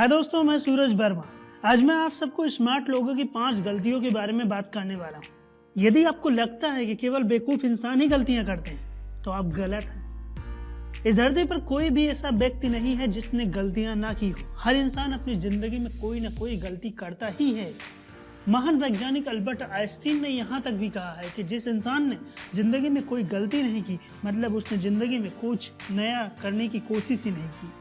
हाय दोस्तों, मैं सूरज वर्मा। आज मैं आप सबको स्मार्ट लोगों की 5 गलतियों के बारे में बात करने वाला हूँ। यदि आपको लगता है कि केवल बेवकूफ इंसान ही गलतियां करते हैं तो आप गलत हैं। इस धरती पर कोई भी ऐसा व्यक्ति नहीं है जिसने गलतियां ना की हो। हर इंसान अपनी जिंदगी में कोई ना कोई गलती करता ही है। महान वैज्ञानिक अल्बर्ट आइंस्टीन ने यहाँ तक भी कहा है कि जिस इंसान ने जिंदगी में कोई गलती नहीं की मतलब उसने जिंदगी में कुछ नया करने की कोशिश ही नहीं की।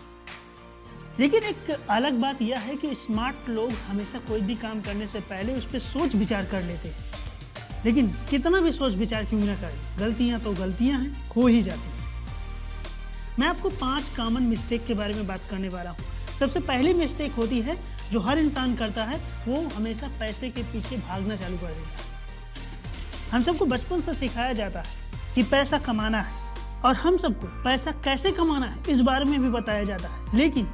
लेकिन एक अलग बात यह है कि स्मार्ट लोग हमेशा कोई भी काम करने से पहले उस पर सोच विचार कर लेते हैं। लेकिन कितना भी सोच विचार क्यों ना करें, गलतियां तो गलतियां हैं, हो ही जाती हैं। मैं आपको 5 कॉमन मिस्टेक के बारे में बात करने वाला हूँ। सबसे पहली मिस्टेक होती है जो हर इंसान करता है, वो हमेशा पैसे के पीछे भागना चालू कर देता है। हम सबको बचपन से सिखाया जाता है कि पैसा कमाना है और हम सबको पैसा कैसे कमाना है इस बारे में भी बताया जाता है, लेकिन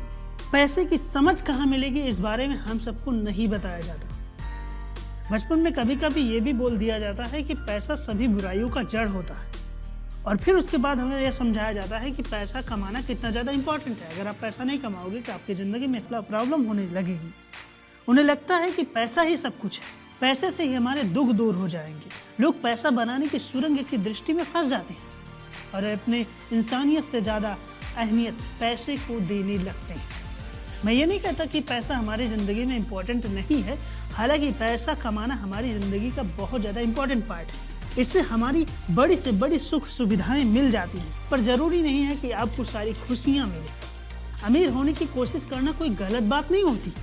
पैसे की समझ कहाँ मिलेगी इस बारे में हम सबको नहीं बताया जाता। बचपन में कभी कभी ये भी बोल दिया जाता है कि पैसा सभी बुराइयों का जड़ होता है और फिर उसके बाद हमें यह समझाया जाता है कि पैसा कमाना कितना ज़्यादा इंपॉर्टेंट है। अगर आप पैसा नहीं कमाओगे तो आपकी ज़िंदगी में प्रॉब्लम होने लगेगी। उन्हें लगता है कि पैसा ही सब कुछ है, पैसे से ही हमारे दुख दूर हो जाएंगे। लोग पैसा बनाने की सुरंग की दृष्टि में फंस जाते हैं और अपने इंसानियत से ज़्यादा अहमियत पैसे को देने लगते हैं। मैं ये नहीं कहता कि पैसा हमारी ज़िंदगी में इम्पोर्टेंट नहीं है, हालांकि पैसा कमाना हमारी ज़िंदगी का बहुत ज़्यादा इम्पोर्टेंट पार्ट है। इससे हमारी बड़ी से बड़ी सुख सुविधाएं मिल जाती हैं, पर ज़रूरी नहीं है कि आपको सारी खुशियां मिले। अमीर होने की कोशिश करना कोई गलत बात नहीं होती,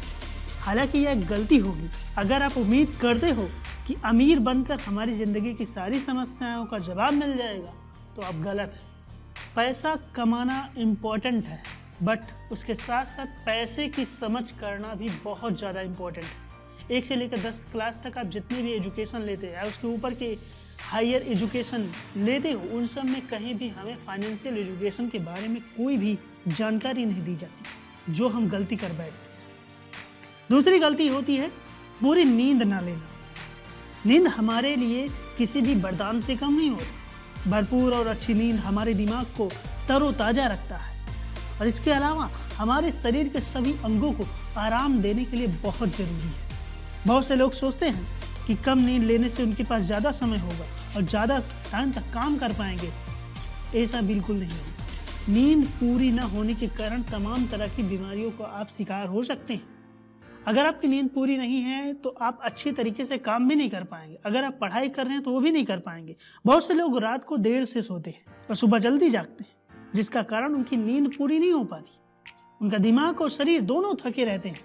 हालांकि यह गलती होगी अगर आप उम्मीद करते हो कि अमीर बनकर हमारी ज़िंदगी की सारी समस्याओं का जवाब मिल जाएगा, तो आप गलत हैं। पैसा कमाना इम्पोर्टेंट है, बट उसके साथ साथ पैसे की समझ करना भी बहुत ज़्यादा इम्पोर्टेंट है। 1 से लेकर 10 क्लास तक आप जितनी भी एजुकेशन लेते हैं, उसके ऊपर के हायर एजुकेशन लेते हो, उन सब में कहीं भी हमें फाइनेंशियल एजुकेशन के बारे में कोई भी जानकारी नहीं दी जाती, जो हम गलती कर बैठते हैं। दूसरी गलती होती है पूरी नींद ना लेना। नींद हमारे लिए किसी भी वरदान से कम नहीं होती। भरपूर और अच्छी नींद हमारे दिमाग को तरोताज़ा रखता है और इसके अलावा हमारे शरीर के सभी अंगों को आराम देने के लिए बहुत ज़रूरी है। बहुत से लोग सोचते हैं कि कम नींद लेने से उनके पास ज़्यादा समय होगा और ज़्यादा टाइम तक काम कर पाएंगे। ऐसा बिल्कुल नहीं है। नींद पूरी न होने के कारण तमाम तरह की बीमारियों को आप शिकार हो सकते हैं। अगर आपकी नींद पूरी नहीं है तो आप अच्छी तरीके से काम भी नहीं कर पाएंगे। अगर आप पढ़ाई कर रहे हैं तो वो भी नहीं कर पाएंगे। बहुत से लोग रात को देर से सोते हैं और सुबह जल्दी जागते हैं, जिसका कारण उनकी नींद पूरी नहीं हो पाती। उनका दिमाग और शरीर दोनों थके रहते हैं।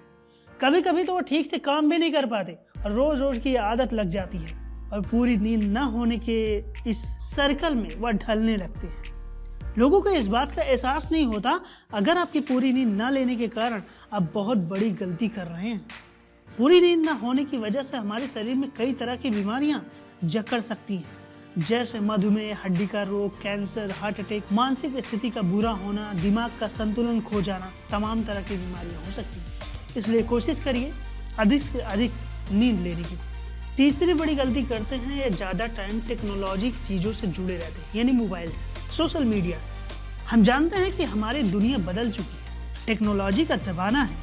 कभी कभी तो वो ठीक से काम भी नहीं कर पाते और रोज रोज की आदत लग जाती है और पूरी नींद न होने के इस सर्कल में वह ढलने लगते हैं। लोगों को इस बात का एहसास नहीं होता अगर आपकी पूरी नींद न लेने के कारण आप बहुत बड़ी गलती कर रहे हैं। पूरी नींद न होने की वजह से हमारे शरीर में कई तरह की बीमारियां जकड़ सकती हैं, जैसे मधुमेह, हड्डी का रोग, कैंसर, हार्ट अटैक, मानसिक स्थिति का बुरा होना, दिमाग का संतुलन खो जाना, तमाम तरह की बीमारियां हो सकती हैं। इसलिए कोशिश करिए अधिक से अधिक नींद लेने की। तीसरी बड़ी गलती करते हैं ये ज़्यादा टाइम टेक्नोलॉजी चीज़ों से जुड़े रहते हैं, यानी मोबाइल से, सोशल मीडिया से। हम जानते हैं कि हमारी दुनिया बदल चुकी है, टेक्नोलॉजी का ज़माना है,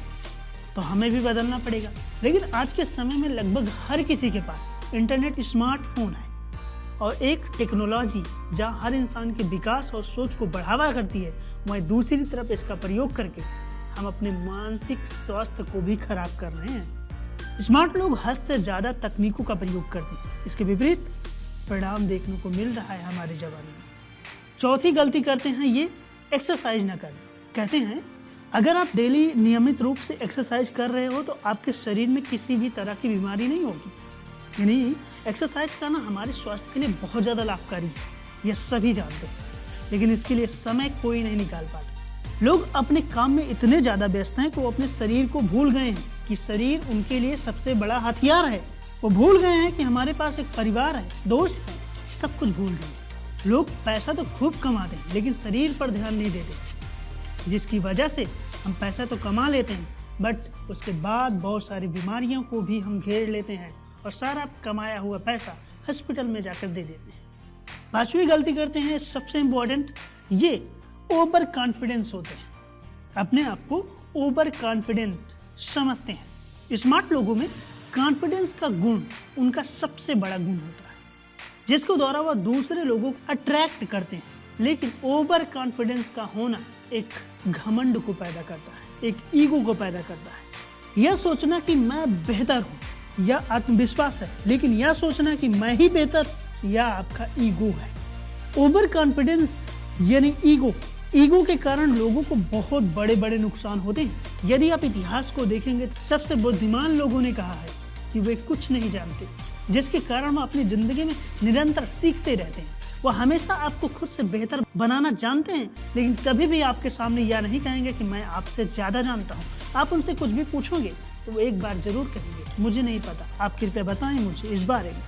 तो हमें भी बदलना पड़ेगा। लेकिन आज के समय में लगभग हर किसी के पास इंटरनेट, स्मार्टफोन है और एक टेक्नोलॉजी जहाँ हर इंसान के विकास और सोच को बढ़ावा करती है, वहीं दूसरी तरफ इसका प्रयोग करके हम अपने मानसिक स्वास्थ्य को भी खराब कर रहे हैं। स्मार्ट लोग हद से ज़्यादा तकनीकों का प्रयोग करते हैं, इसके विपरीत परिणाम देखने को मिल रहा है हमारे जमाने में। चौथी गलती करते हैं ये एक्सरसाइज न करना। कहते हैं अगर आप डेली नियमित रूप से एक्सरसाइज कर रहे हो तो आपके शरीर में किसी भी तरह की बीमारी नहीं होगी। यानी एक्सरसाइज करना हमारे स्वास्थ्य के लिए बहुत ज़्यादा लाभकारी है, यह सभी जानते हैं, लेकिन इसके लिए समय कोई नहीं निकाल पाता। लोग अपने काम में इतने ज़्यादा व्यस्त हैं कि वो अपने शरीर को भूल गए हैं कि शरीर उनके लिए सबसे बड़ा हथियार है। वो भूल गए हैं कि हमारे पास एक परिवार है, दोस्त है, सब कुछ भूल गए। लोग पैसा तो खूब कमाते हैं लेकिन शरीर पर ध्यान नहीं देते, जिसकी वजह से हम पैसा तो कमा लेते हैं बट उसके बाद बहुत सारी बीमारियों को भी हम घेर लेते हैं और सारा कमाया हुआ पैसा हॉस्पिटल में जाकर दे देते हैं। 5वीं गलती करते हैं, सबसे इम्पोर्टेंट, ये ओवर कॉन्फिडेंस होते हैं। अपने आप को ओवर कॉन्फिडेंट समझते हैं। स्मार्ट लोगों में कॉन्फिडेंस का गुण उनका सबसे बड़ा गुण होता है, जिसके द्वारा वह दूसरे लोगों को अट्रैक्ट करते हैं। लेकिन ओवर कॉन्फिडेंस का होना एक घमंड को पैदा करता है, एक ईगो को पैदा करता है। यह सोचना कि मैं बेहतर हूँ यह आत्मविश्वास है, लेकिन यह सोचना कि मैं ही बेहतर यह आपका ईगो है। ओवर कॉन्फिडेंस यानी ईगो के कारण लोगों को बहुत बड़े बड़े नुकसान होते हैं। यदि आप इतिहास को देखेंगे तो सबसे बुद्धिमान लोगों ने कहा है कि वे कुछ नहीं जानते, जिसके कारण वह अपनी जिंदगी में निरंतर सीखते रहते हैं। वह हमेशा आपको खुद से बेहतर बनाना जानते हैं, लेकिन कभी भी आपके सामने यह नहीं कहेंगे कि मैं आपसे ज्यादा जानता हूँ। आप उनसे कुछ भी पूछोगे तो वो एक बार जरूर कहेंगे मुझे नहीं पता, आप कृपया बताएं मुझे इस बारे में।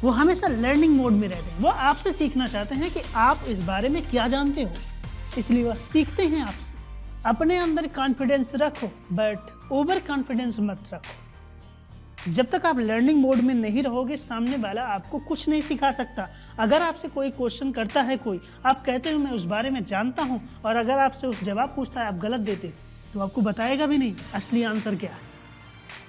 वो हमेशा लर्निंग मोड में रहते हैं। वो आपसे सीखना चाहते हैं कि आप इस बारे में क्या जानते हो, इसलिए वह सीखते हैं आपसे। अपने अंदर कॉन्फिडेंस रखो, बट ओवर कॉन्फिडेंस मत रखो। जब तक आप लर्निंग मोड में नहीं रहोगे, सामने वाला आपको कुछ नहीं सिखा सकता। अगर आपसे कोई क्वेश्चन करता है कोई, आप कहते हो मैं उस बारे में जानता हूँ, और अगर आपसे उस जवाब पूछता है आप गलत देते तो आपको बताएगा भी नहीं असली आंसर क्या है।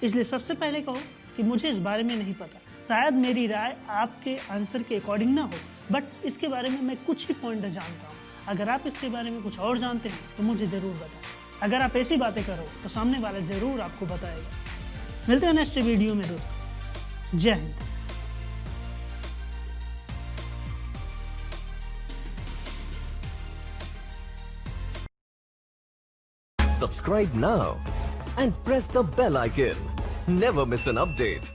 इसलिए सबसे पहले कहो कि मुझे इस बारे में नहीं पता, शायद मेरी राय आपके आंसर के अकॉर्डिंग ना हो, बट इसके बारे में मैं कुछ ही पॉइंट जानता हूँ। अगर आप इसके बारे में कुछ और जानते हैं तो मुझे ज़रूर बताएं। अगर आप ऐसी बातें करो तो सामने वाला ज़रूर आपको बताएगा। मिलते हैं नेक्स्ट वीडियो में दोस्तों। जय Hind. Subscribe now and press the bell icon. Never miss an update.